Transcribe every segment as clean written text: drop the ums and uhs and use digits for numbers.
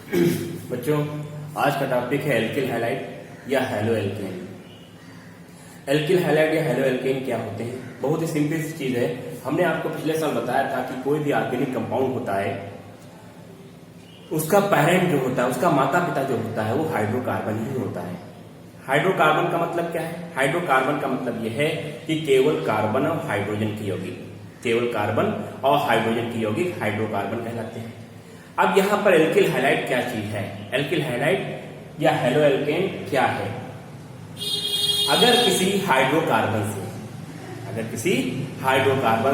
बच्चों, आज का टॉपिक है एल्किल हैलाइड या हैलो एल्केन। एल्किल हैलाइड या हैलो एल्केन क्या होते हैं? बहुत ही सिंपल सी चीज है। हमने आपको पिछले साल बताया था कि कोई भी ऑर्गेनिक कंपाउंड होता है, उसका पेरेंट जो होता है, उसका माता पिता जो होता है, वो हाइड्रोकार्बन ही होता है। हाइड्रोकार्बन का मतलब क्या है? हाइड्रोकार्बन का मतलब यह है कि केवल कार्बन और हाइड्रोजन की यौगिक, केवल कार्बन और हाइड्रोजन की यौगिक हाइड्रोकार्बन कहलाते हैं। अब यहां पर एल्किल हैलाइड क्या चीज है? एल्किल हैलाइड या हैलो एल्केन क्या है? अगर किसी हाइड्रोकार्बन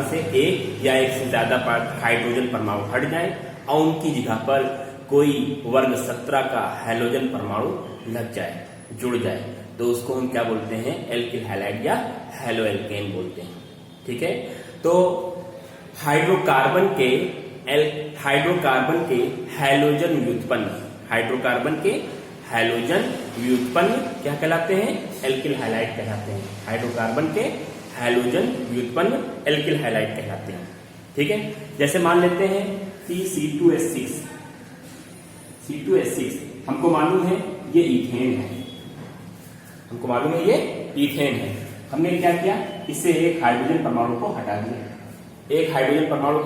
से एक या एक से ज्यादा हाइड्रोजन परमाणु हट जाए और उनकी जगह पर कोई वर्ग 17 का हैलोजन परमाणु लग जाए, जुड़ जाए, तो उसको हम क्या बोलते हैं? एल्किल हैलाइड या हैलो एल्केन बोलते हैं। ठीक है, तो हाइड्रोकार्बन के हैलोजन व्युत्पन्न क्या कहलाते हैं? एल्किल हैलाइड कहलाते हैं। हाइड्रोकार्बन के हैलोजन व्युत्पन्न एल्किल हैलाइड कहलाते हैं। ठीक है, जैसे मान लेते हैं कि C2H6 हमको मालूम है ये इथेन है। हमने क्या किया? इससे एक हाइड्रोजन परमाणु को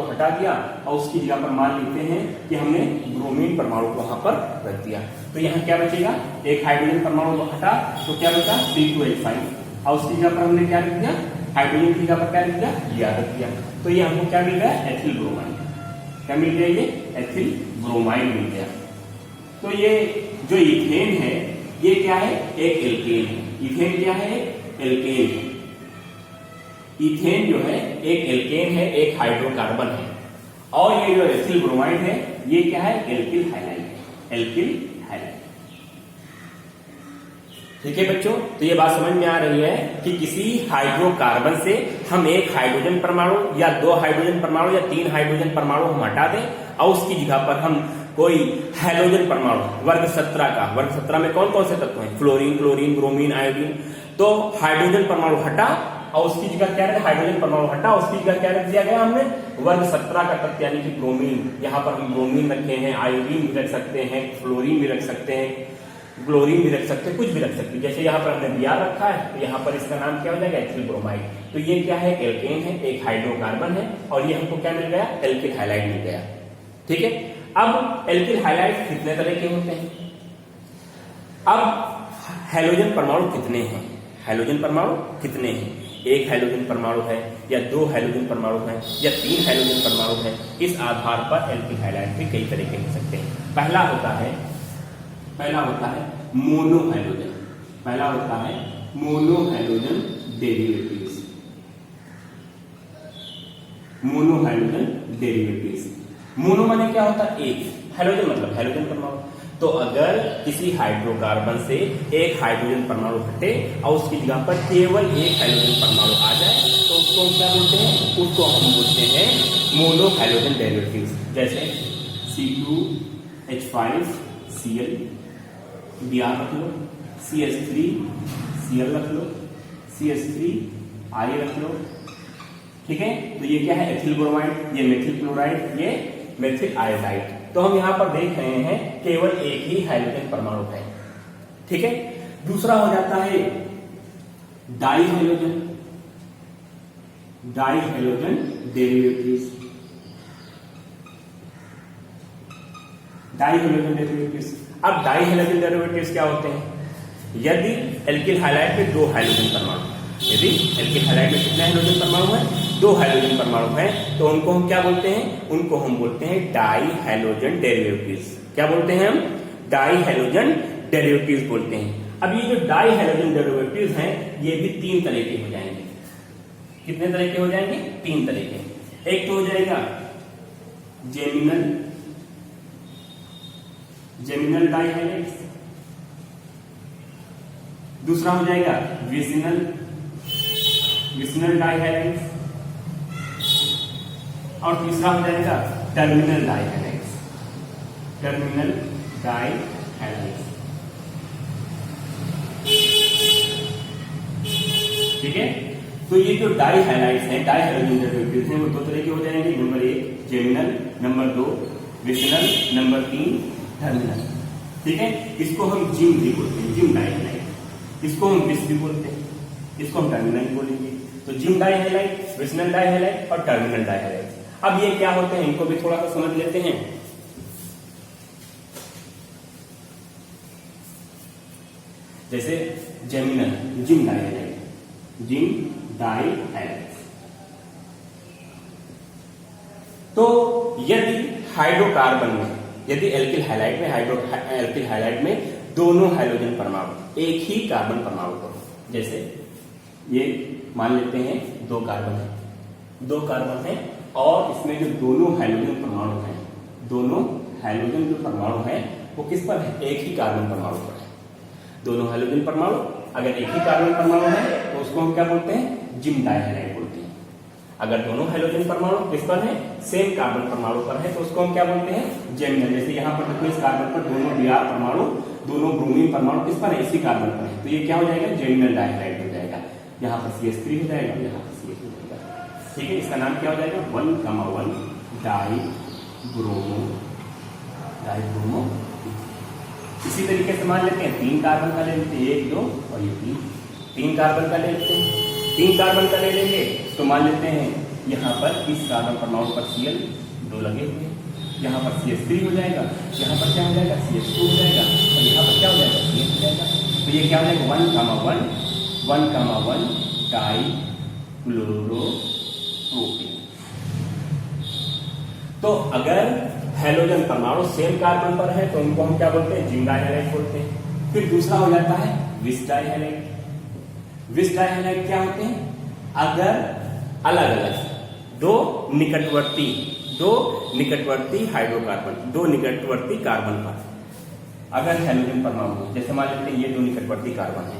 हटा दिया और उसकी जगह पर मान लेते हैं कि हमने ब्रोमीन परमाणु को वहां पर रख दिया। तो यहाँ क्या बचेगा? एक हाइड्रोजन परमाणु को हटा तो क्या बचा? C2H5 और उसकी जगह पर हमने क्या रख दिया? हाइड्रोजन की जगह पर क्या रख दिया? Br रख दिया। तो ये हमको क्या मिल गया? Ethyl bromide. क्या मिल गया? ये एथिल ब्रोमाइड मिल गया। तो ये जो इथेन है ये क्या है? एक एल्केन है। इथेन क्या है? एल्केन है। इथेन जो है एक एल्केन है, एक हाइड्रोकार्बन है। और ये जो एथिल ब्रोमाइड है ये क्या है? Alkyl halide. ठीक है बच्चों, तो ये बात समझ में आ रही है कि किसी हाइड्रोकार्बन से हम एक हाइड्रोजन परमाणु या दो हाइड्रोजन परमाणु या तीन हाइड्रोजन परमाणु हम हटा दें और उसकी जगह पर हम कोई हैलोजन परमाणु वर्ग 17 में कौन कौन से तत्व हैं? Fluorine, chlorine, bromine, iodine. तो हाइड्रोजन परमाणु हटा और उसकी जगह क्या रखा? हाइड्रोजन परमाणु हटा, उसकी जगह क्या रख दिया गया? हमने वर्ग 17 का तत्व यानी कि ब्रोमीन। यहाँ पर हम ब्रोमीन रखे हैं, आयोडीन भी रख सकते हैं, फ्लोरीन भी रख सकते हैं, क्लोरीन भी रख सकते हैं, कुछ भी रख सकते हैं। जैसे यहाँ पर हमने Br रखा है तो यहाँ पर इसका नाम क्या हो जाएगा? Ethyl bromide. तो ये क्या है? एल्केन है, एक हाइड्रोकार्बन है और ये हमको क्या मिल गया? एल्किल हैलाइड मिल गया। ठीक है, अब एल्किल हैलाइड कितने तरह के होते हैं? अब हैलोजन परमाणु कितने हैं? एक हैलोजन परमाणु है या दो हैलोजन परमाणु है या तीन हैलोजन परमाणु है? इस आधार पर एल्किल हैलाइड भी कई तरह के हो सकते हैं। पहला होता है मोनोहैलोजन डेरिवेटिव्स। मोनो माने क्या होता है? एक। हैलोजन मतलब हैलोजन परमाणु। तो अगर किसी हाइड्रोकार्बन से एक हाइड्रोजन परमाणु हटे और उसकी जगह पर केवल एक हाइड्रोजन परमाणु आ जाए तो उसको हम क्या बोलते हैं? उसको हम बोलते हैं मोनोहैलोजन डेरिवेटिव्स। जैसे C2H5Cl, Br रख लो, CH3Cl रख लो, CH3I रख लो। ठीक है, तो ये क्या है? एथिल ब्रोमाइड, ये मेथिल क्लोराइड, ये मेथिल आयोडाइड। तो हम यहां पर देख रहे हैं केवल एक ही हाइड्रोजन परमाणु है। ठीक है, दूसरा हो जाता है डाइहैलोजन डेरिवेटिव्स। अब डाइहैलोजन डेरिवेटिव्स क्या होते हैं? यदि एल्किल हैलाइड में दो हाइड्रोजन परमाणु, यदि एल्किल हैलाइड में कितने हाइड्रोजन परमाणु है? दो हाइड्रोजन परमाणु है, तो उनको हम क्या बोलते हैं? उनको हम बोलते हैं डाइहैलोजन डेरिवेटिव्स। क्या बोलते हैं हम? डाइहैलोजन डेरिवेटिव्स बोलते हैं। अब ये जो डाइहैलोजन डेरिवेटिव्स हैं ये भी तीन तरह के हो जाएंगे। कितने तरह के हो जाएंगे? तीन तरह के। एक तो हो जाएगा जेमिनल डाइहैलाइड्स, दूसरा हो जाएगा विसिनल डाइहैलाइड्स और तीसरा हो जाएगा टर्मिनल डाइहैलाइड्स। ठीक है, तो ये जो डाइहैलाइड्स हैं, डाइहैलोजन डेरिवेटिव्स हैं, वो दो तरह के हो जाएंगे। Number 1 geminal, number 2 vicinal, number 3 terminal. ठीक है, इसको हम जिम भी बोलते हैं, जिम डाइहैलाइड। इसको हम विस भी बोलते हैं, इसको हम टर्मिनल बोलेंगे। तो जिम डाइहैलाइड, विस्नल डाइहैलाइड और टर्मिनल डाइहैलाइड। अब ये क्या होते हैं, इनको भी थोड़ा सा समझ लेते हैं। जैसे जेमिनल, जिम डाइहैलाइड, जिम डाइहैलाइड। तो यदि हाइड्रोकार्बन में, यदि एल्किल हैलाइड में, एल्किल हैलाइड में दोनों हाइड्रोजन परमाणु एक ही कार्बन परमाणु को, जैसे ये मान लेते हैं 2 कार्बन है, 2 कार्बन है और इसमें जो दोनों हाइड्रोजन परमाणु हैं, दोनों हाइड्रोजन जो परमाणु है वो किस पर है, एक ही कार्बन परमाणु पर है। दोनों हाइड्रोजन परमाणु अगर एक ही कार्बन परमाणु है तो उसको हम क्या बोलते हैं, जिम डाइहैलाइड बोलते हैं। अगर दोनों हाइड्रोजन परमाणु किस पर है, सेम कार्बन परमाणु पर है, तो उसको हम क्या बोलते हैं, जेमिनल। जैसे यहाँ पर देखो इस कार्बन पर दोनों Br परमाणु, दोनों ब्रोमीन परमाणु किस पर है, इसी कार्बन पर है, तो ये क्या हो जाएगा, जेमिनल डाइहैलाइड हो जाएगा। यहाँ पर CH3 हो जाएगा, यहाँ पर CH हो जाएगा। ठीक है, इसका नाम क्या हो जाएगा, 1,1 डाइब्रोमो। इसी तरीके से मान लेते हैं 3 कार्बन का ले लेते हैं, 1 2 और ये 3 कार्बन का ले लेते हैं। 3 कार्बन का ले लेंगे तो मान लेते हैं यहाँ पर इस कार्बन परमाणु पर Cl 2 लगे हुए हैं, यहाँ पर CH3 हो जाएगा, यहाँ पर क्या हो जाएगा, CH2 हो जाएगा और यहाँ पर क्या हो जाएगा, CH हो जाएगा। तो ये क्या हो जाएगा, 1,1 डाइक्लोरोप्रोपेन। तो अगर हैलोजन परमाणु सेम कार्बन पर है तो उनको हम क्या बोलते हैं, जिम डाइहैलाइड बोलते हैं। फिर दूसरा हो जाता है विस डाइहैलाइड। विस डाइहैलाइड क्या होते हैं, अगर अलग अलग दो निकटवर्ती हाइड्रोकार्बन, 2 निकटवर्ती कार्बन पर अगर हैलोजन परमाणु, जैसे मान लेते हैं ये 2 निकटवर्ती कार्बन है,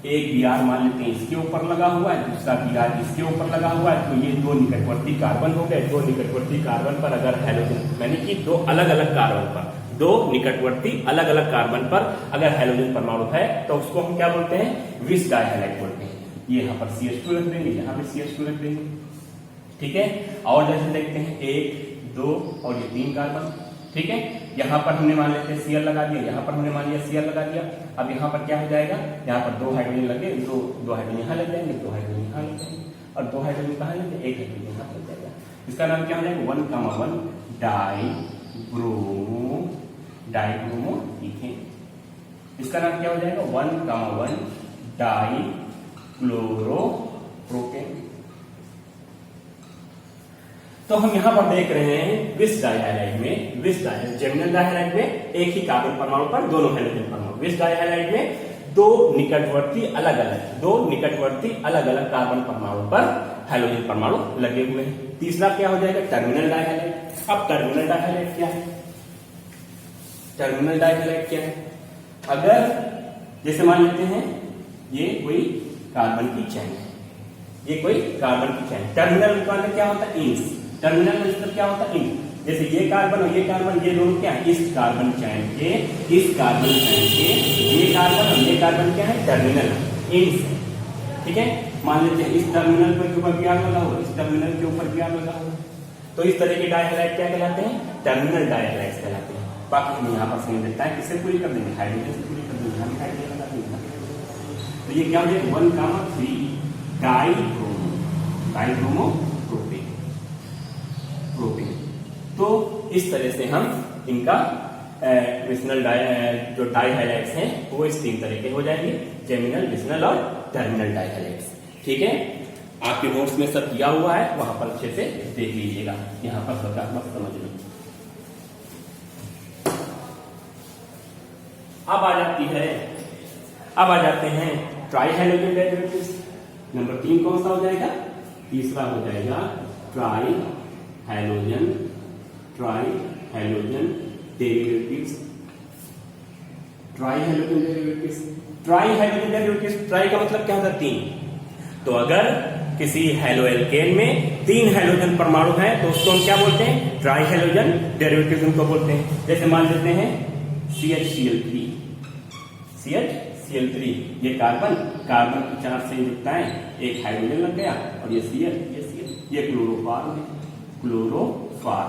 एक Br मान लेते हैं इसके ऊपर लगा हुआ है, दूसरा Br इसके ऊपर लगा हुआ है, तो ये 2 निकटवर्ती कार्बन हो गए। 2 निकटवर्ती कार्बन पर अगर हैलोजन, यानी कि 2 अलग अलग कार्बन पर, 2 निकटवर्ती अलग अलग कार्बन पर अगर हैलोजन परमाणु है तो उसको हम क्या बोलते हैं, विस डाइहैलाइड बोलते हैं। ये यहाँ पर CH2 रख देंगे, यहाँ पे CH2 रख देंगे। ठीक है, और जैसे देखते हैं 1 2 और ये 3 कार्बन। ठीक है, यहाँ पर हमने मान लेते हैं Cl लगा दिया, यहाँ पर हमने मान लिया Cl लगा दिया। अब यहाँ पर क्या हो जाएगा, यहाँ पर 2 हाइड्रोजन लगे, 2 हाइड्रोजन यहाँ लग जाएंगे, 2 हाइड्रोजन यहाँ लग जाएंगे और 2 हाइड्रोजन कहाँ लग जाएंगे, 1 हाइड्रोजन यहाँ लग जाएगा। इसका नाम क्या हो जाएगा, 1,1 डाइब्रोमो इथेन। इसका नाम क्या हो जाएगा, 1,1 डाइक्लोरोप्रोपेन। तो हम यहां पर देख रहे हैं विस डाइहैलाइड में, जेमिनल डाइहैलाइड में एक ही कार्बन परमाणु पर दोनों हाइड्रोजन परमाणु, विस डाइहैलाइड में 2 निकटवर्ती अलग अलग कार्बन परमाणु पर हाइड्रोजन परमाणु लगे हुए हैं। तीसरा क्या हो जाएगा, टर्मिनल डाइहैलाइड। अब टर्मिनल डाइहैलाइड क्या है, टर्मिनल डाइहैलाइड क्या है, अगर जैसे मान लेते हैं ये कोई कार्बन की चैन है, ये कोई कार्बन की चैन, टर्मिनल का क्या होता है, इंस। टर्मिनल में मतलब क्या होता है, इंस। जैसे ये कार्बन और ये कार्बन, ये दोनों क्या है, इस कार्बन चैन के, ये कार्बन और ये कार्बन क्या है, टर्मिनल इंस। ठीक है, मान लेते हैं इस टर्मिनल के ऊपर Br लगा हुआ, इस टर्मिनल के ऊपर Br लगा हुआ, तो इस तरह के डाइहैलाइड क्या कहलाते हैं, टर्मिनल डाइहैलाइड कहलाते हैं। बाकी हम यहाँ पर समझ देता है, किससे पूरी कर देंगे, हाइड्रोजन से पूरी कर देंगे, हम हाइड्रोजन लगा देंगे। तो ये क्या हो जाएगा, 1,3 डाइब्रोमोप्रोपेन। तो इस तरह से हम इनका विस्नल जो डाइहैलाइड्स हैं वो इस 3 तरह के हो जाएंगे, जेमिनल, विस्नल और टर्मिनल डाइहैलाइड्स। ठीक है, आपके नोट्स में सब किया हुआ है, वहां पर अच्छे से देख लीजिएगा, यहाँ पर स्वतः मत समझ लो। अब आ जाते हैं ट्राइहैलोजन डेरिवेटिव्स। नंबर 3 कौन सा हो जाएगा, तीसरा हो जाएगा ट्राइहैलोजन डेरिवेटिव्स। ट्राइहैलोजन डेरिवेटिव्स, ट्राई का मतलब क्या होता है, 3। तो अगर किसी हैलोएल्केन में 3 हाइड्रोजन परमाणु हैं तो उसको हम क्या बोलते हैं, ट्राइहैलोजन डेरिवेटिव्स उनको बोलते हैं। जैसे मान लेते हैं CHCl3, ये कार्बन की 4 संयुक्ताएं, एक हाइड्रोजन लग गया और ये Cl, ये क्लोरोफार है, क्लोरोफार।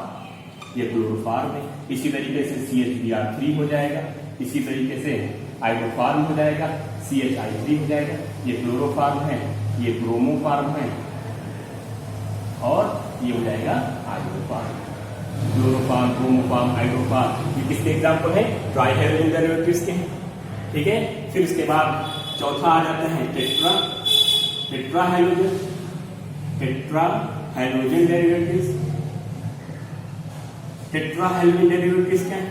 ये क्लोरोफॉर्म है। इसी तरीके से CH3 हो जाएगा, इसी तरीके से हाइड्रोफॉर्म हो जाएगा, CHI3 हो जाएगा। ये क्लोरोफॉर्म है, ये ब्रोमोफॉर्म है और ये हो जाएगा हाइड्रोफॉर्म। क्लोरोफॉर्म, ब्रोमोफॉर्म, हाइड्रोफॉर्म ये किसके एग्जाम्पल है? ट्राई हाइड्रोजन डेरिवेटिव्स के हैं। ठीक है, फिर उसके बाद चौथा आ जाता है tetra hydrogen derivatives. Tetra hydrogen derivatives क्या है?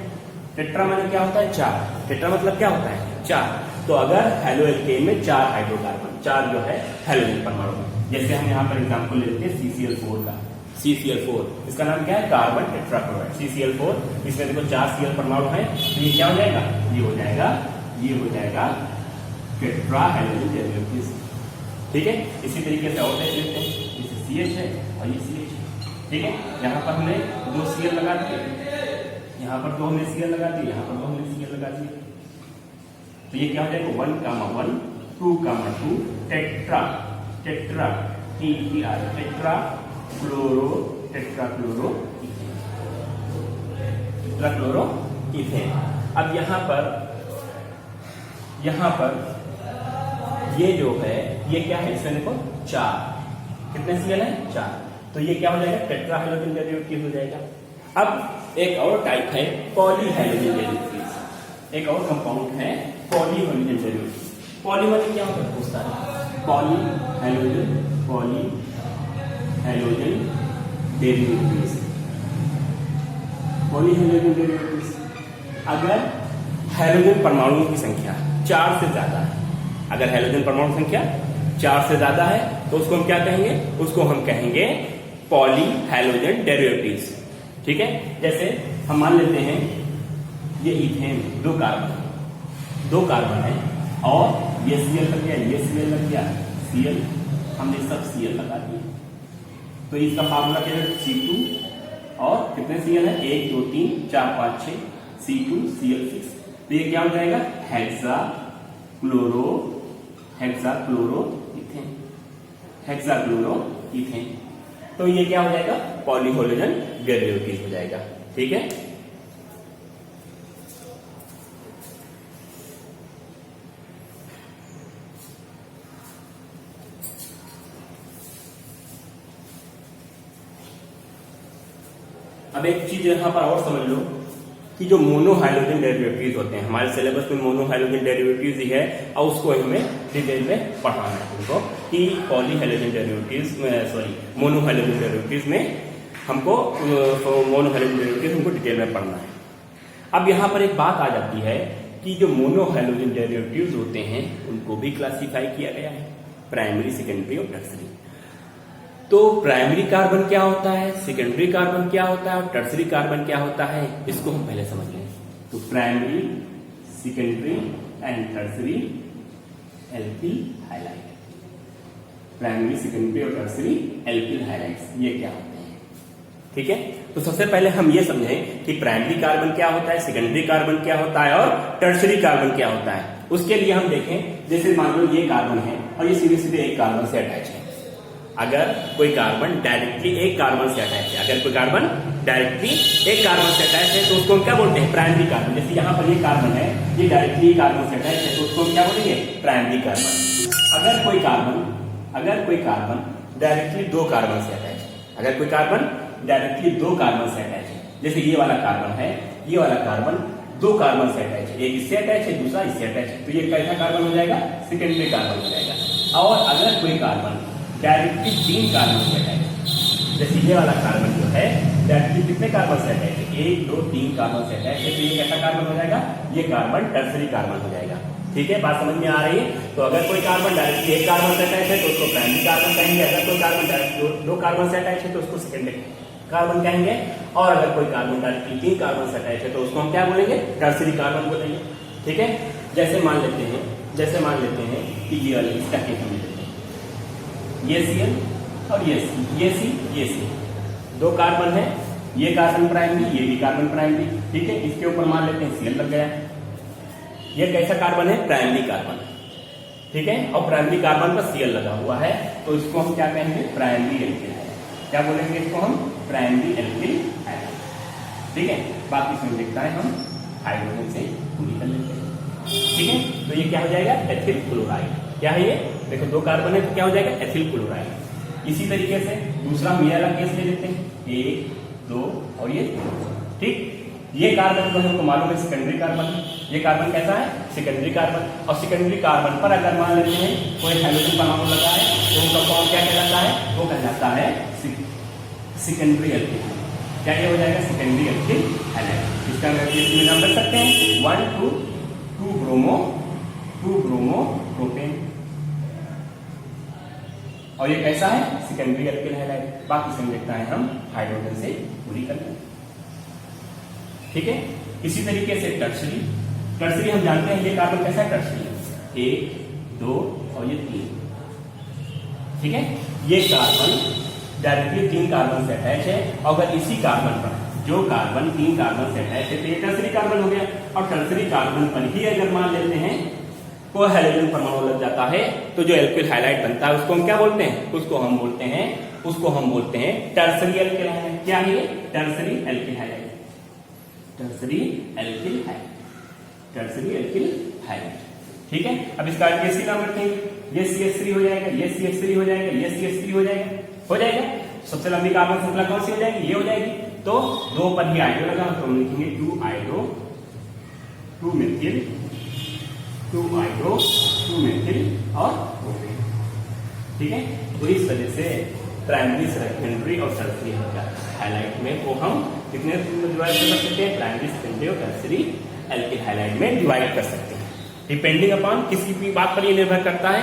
टेट्रा मतलब क्या होता है? 4। टेट्रा मतलब क्या होता है? 4। तो अगर हेलो एल्केन में 4 हाइड्रोकार्बन, 4 जो है हेलोजन परमाणु, जैसे हम यहाँ पर एग्जाम्पल लेते हैं CCl4 का। CCl4 इसका नाम क्या है? Carbon tetrachloride. CCl4 इसमें देखो 4 Cl परमाणु है, तो ये क्या हो जाएगा? ये हो जाएगा टेट्रा हाइड्रोजन डेरिवेटिव्स। ठीक है, इसी तरीके से और देख लेते हैं, जैसे CH है और ये CH है। ठीक है, यहाँ पर हमने 2 Cl लगा दिए, यहाँ पर 2 हमने Cl लगा दिए, यहाँ पर 2 हमने Cl लगा दिए, तो ये क्या हो जाएगा? 1,1 2,2 टेट्रा टेट्राक्लोरो इथेन। अब यहाँ पर ये जो है ये क्या है? इसमें देखो 4, कितने Cl है? 4। तो ये क्या हो जाएगा? टेट्रा हाइड्रोजन डेरिवेटिव हो जाएगा। अब एक और टाइप है पॉली हाइड्रोजन डेरिवेटिव। एक और कंपाउंड है पॉली हाइड्रोजन डेरिवेटिव। पॉली मतलब क्या होता है? बहुत सारे poly hydrogen derivatives. Poly hydrogen derivatives अगर हाइड्रोजन परमाणुओं की संख्या 4 से ज्यादा है, अगर हाइड्रोजन परमाणु संख्या 4 से ज्यादा है तो उसको हम क्या कहेंगे? उसको हम कहेंगे पॉली हाइड्रोजन डेरिवेटिव्स। ठीक है, जैसे हम मान लेते हैं ये इथेन 2 कार्बन है और ये Cl लग गया, ये Cl लग गया, Cl हमने सब Cl लगा दिए, तो इसका फार्मूला क्या है? C2 और कितने Cl है? 1 2 3 4 5 6 C2Cl6। तो ये क्या हो जाएगा? हेक्साक्लोरोइथेन। तो ये क्या हो जाएगा? पॉली हाइड्रोजन डेरिवेटिव हो जाएगा। ठीक है, अब एक चीज यहां पर और समझ लो कि जो मोनो हाइड्रोजन डेरिवेटिव्स होते हैं, हमारे सिलेबस में मोनो हाइड्रोजन डेरिवेटिव्स ही है और उसको हमें डिटेल में पढ़ाना है तुमको कि poly hydrogen derivatives mono hydrogen derivatives में हमको मोनो हाइड्रोजन डेरिवेटिव्स हमको डिटेल में पढ़ना है। अब यहाँ पर एक बात आ जाती है कि जो मोनो हाइड्रोजन डेरिवेटिव्स होते हैं उनको भी क्लासिफाई किया गया है, प्राइमरी, सेकेंडरी और टर्सरी। तो प्राइमरी कार्बन क्या होता है, सेकेंडरी कार्बन क्या होता है और टर्सरी कार्बन क्या होता है, इसको हम पहले समझ लें। तो primary, secondary and tertiary alkyl highlight. Primary, secondary और टर्सरी एल्किल हाइलाइट्स ये क्या होते हैं? ठीक है, तो सबसे पहले हम ये समझें कि प्राइमरी कार्बन क्या होता है, सेकेंडरी कार्बन क्या होता है और टर्सरी कार्बन क्या होता है। उसके लिए हम देखें, जैसे मान लो ये कार्बन है और ये सीधे सीधे एक कार्बन से अटैच है। अगर कोई कार्बन डायरेक्टली एक कार्बन से अटैच है, अगर कोई कार्बन डायरेक्टली एक कार्बन से अटैच है तो उसको हम क्या बोलते हैं? Primary carbon. जैसे यहाँ पर ये कार्बन है, ये डायरेक्टली कार्बन से अटैच है तो उसको हम क्या बोलेंगे? Primary carbon. अगर कोई कार्बन डायरेक्टली 2 कार्बन से अटैच है, अगर कोई कार्बन डायरेक्टली 2 कार्बन से अटैच है, जैसे ये वाला कार्बन है, ये वाला कार्बन 2 कार्बन से अटैच है, एक इससे अटैच है, दूसरा इससे अटैच है, तो ये कैसा कार्बन हो जाएगा? सेकेंडरी कार्बन हो जाएगा। और अगर कोई कार्बन डायरेक्टली 3 कार्बन से अटैच है, जैसे ये वाला कार्बन जो है डायरेक्टली कितने कार्बन से अटैच है? 1 2 3 कार्बन से अटैच है, तो ये कैसा कार्बन हो जाएगा? ये कार्बन टर्सरी कार्बन हो जाएगा। ठीक है, बात समझ में आ रही है? तो अगर कोई कार्बन डायरेक्टली 1 कार्बन से अटैच है तो उसको प्राइमरी कार्बन कहेंगे, अगर कोई कार्बन डायरेक्टली 2 कार्बन से अटैच है तो उसको सेकेंडरी कार्बन कहेंगे, और अगर कोई कार्बन डायरेक्टली 3 कार्बन से अटैच है तो उसको हम क्या बोलेंगे? टर्सरी कार्बन बोलेंगे। ठीक है, जैसे मान लेते हैं कि ये वाले इसका केस हम लेते हैं, ये Cl और ये C 2 कार्बन है, ये कार्बन प्राइमरी, ये भी कार्बन प्राइमरी। ठीक है, इसके ऊपर मान लेते हैं Cl लग गया, ये कैसा कार्बन है? Primary carbon. ठीक है, और प्राइमरी कार्बन पर Cl लगा हुआ है तो इसको हम क्या कहेंगे? Primary alkyl. क्या बोलेंगे इसको हम? Primary alkyl highlight. ठीक है, बाकी इसमें लिखता है हम हाइड्रोजन से पूरी कर लेते हैं। ठीक है, तो ये क्या हो जाएगा, एथिल क्लोराइड। क्या है ये, देखो 2 कार्बन है तो क्या हो जाएगा, एथिल क्लोराइड। इसी तरीके से दूसरा हम ये वाला केस ले लेते हैं, 1 2 और ये 3। ठीक, ये कार्बन तो हमको मालूम है सेकेंडरी कार्बन है। ये कार्बन कैसा है, सेकेंडरी कार्बन। और सेकेंडरी कार्बन पर अगर मान लेते हैं कोई हाइड्रोजन परमाणु लगा है तो उनका फॉर्म क्या कहलाता है, वो कहलाता है सेकेंडरी एल्किल। क्या ये हो जाएगा, सेकेंडरी एल्किल हैलाइड। इसका इसमें नाम रख सकते हैं 1 2 ब्रोमो प्रोपेन। और ये कैसा है, सेकेंडरी एल्किल हैलाइड। बाकी से देखता है हम हाइड्रोजन से पूरी करते हैं। ठीक है, इसी तरीके से टर्सरी हम जानते हैं ये कार्बन कैसा है, टर्सरी 1 2 और ये 3। ठीक है, ये कार्बन डायरेक्टली 3 कार्बन से अटैच है। अगर इसी कार्बन पर जो कार्बन 3 कार्बन से अटैच है तो ये टर्सरी कार्बन हो गया। और टर्सरी कार्बन पर ही अगर मान लेते हैं कोई हाइड्रोजन परमाणु लग जाता है तो जो एल्किल हाइलाइट बनता है उसको हम क्या बोलते हैं, उसको हम बोलते हैं टर्सरी एल्किल हाइलाइट। क्या है ये, tertiary alkyl highlight. Tertiary alkyl highlight. ठीक है, अब इसका केसी नाम रखेंगे, ये CH3 हो जाएगा, ये CH3 हो जाएगा, ये CH3 हो जाएगा। सबसे लंबी कार्बन श्रृंखला कौन सी हो जाएगी, ये हो जाएगी। तो 2 पर ही आइडो लगा तो हम लिखेंगे 2 आइडो 2 मेथिल और प्रोपेन। ठीक है, तो इस वजह से प्राइमरी, सेकेंडरी और टर्सरी हाइलाइट में को हम कितने डिवाइड कर सकते हैं, प्राइमरी, सेकेंडरी और टर्सरी एल्किल हाइलाइट में डिवाइड कर सकते हैं। डिपेंडिंग अपॉन किसी भी बात पर यह निर्भर करता है,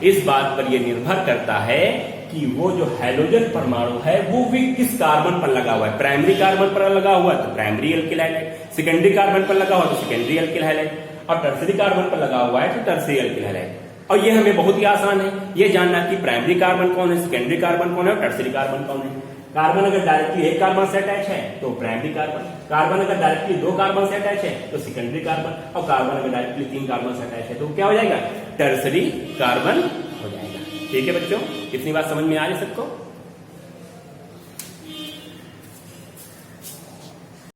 इस बात पर यह निर्भर करता है कि वो जो हाइड्रोजन परमाणु है वो भी किस कार्बन पर लगा हुआ है। प्राइमरी कार्बन पर लगा हुआ है तो primary alkyl highlight, secondary carbon पर लगा हुआ है तो सेकेंडरी एल्किल हाइलाइट, और टर्सरी कार्बन पर लगा हुआ है तो टर्सरी एल्किल हाइलाइट। और ये हमें बहुत ही आसान है ये जानना कि प्राइमरी कार्बन कौन है, सेकेंडरी कार्बन कौन है और टर्सरी कार्बन कौन है। कार्बन अगर डायरेक्टली 1 कार्बन से अटैच है तो प्राइमरी कार्बन अगर डायरेक्टली 2 कार्बन से अटैच है तो सेकेंडरी कार्बन, और कार्बन अगर डायरेक्टली 3 कार्बन से अटैच है तो क्या हो जाएगा, टर्सरी कार्बन हो जाएगा। ठीक है बच्चों, इतनी बात समझ में आ रही सबको।